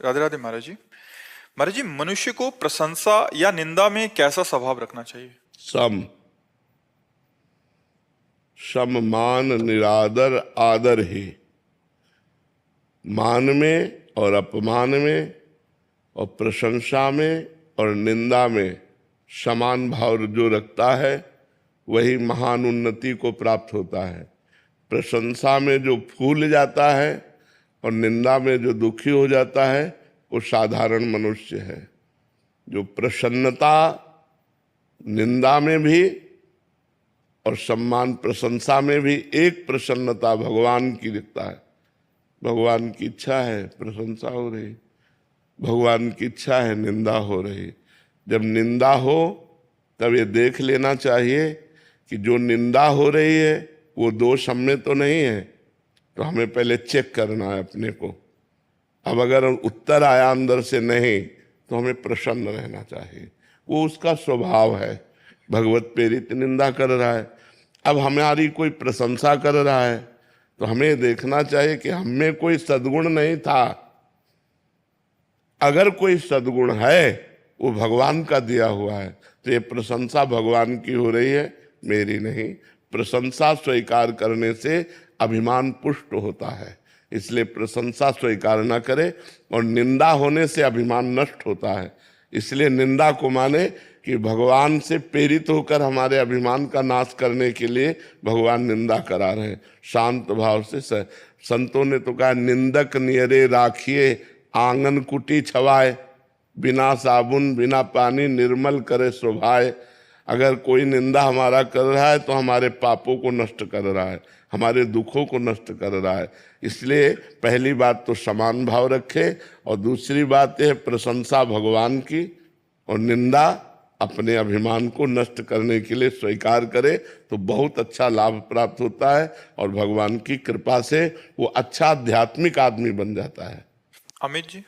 राधे राधे महाराज जी। महाराज जी, मनुष्य को प्रशंसा या निंदा में कैसा स्वभाव रखना चाहिए? सम सम मान निरादर आदर ही। मान में और अपमान में और प्रशंसा में और निंदा में समान भाव जो रखता है वही महान उन्नति को प्राप्त होता है। प्रशंसा में जो फूल जाता है और निंदा में जो दुखी हो जाता है वो साधारण मनुष्य है। जो प्रसन्नता निंदा में भी और सम्मान प्रशंसा में भी, एक प्रसन्नता भगवान की दिखता है। भगवान की इच्छा है प्रशंसा हो रही, भगवान की इच्छा है निंदा हो रही। जब निंदा हो तब ये देख लेना चाहिए कि जो निंदा हो रही है वो दोष हम में तो नहीं है, तो हमें पहले चेक करना है अपने को। अब अगर उत्तर आया अंदर से नहीं तो हमें प्रसन्न रहना चाहिए, वो उसका स्वभाव है। भगवत प्रेरित निंदा कर रहा है, अब हमारी कोई प्रशंसा कर रहा है तो हमें देखना चाहिए कि हम में कोई सद्गुण नहीं था। अगर कोई सद्गुण है वो भगवान का दिया हुआ है, तो ये प्रशंसा भगवान की हो रही है, मेरी नहीं। प्रशंसा स्वीकार करने से अभिमान पुष्ट होता है, इसलिए प्रशंसा स्वीकार न करे, और निंदा होने से अभिमान नष्ट होता है। इसलिए निंदा को माने कि भगवान से प्रेरित होकर हमारे अभिमान का नाश करने के लिए भगवान निंदा करा रहे हैं। शांत भाव से संतों ने तो कहा, निंदक नियरे राखिए आंगन कुटी छवाए, बिना साबुन बिना पानी निर्मल करे शोभाए। अगर कोई निंदा हमारा कर रहा है तो हमारे पापों को नष्ट कर रहा है, हमारे दुखों को नष्ट कर रहा है। इसलिए पहली बात तो समान भाव रखे, और दूसरी बात है प्रशंसा भगवान की, और निंदा अपने अभिमान को नष्ट करने के लिए स्वीकार करे तो बहुत अच्छा लाभ प्राप्त होता है, और भगवान की कृपा से वो अच्छा आध्यात्मिक आदमी बन जाता है। अमित जी।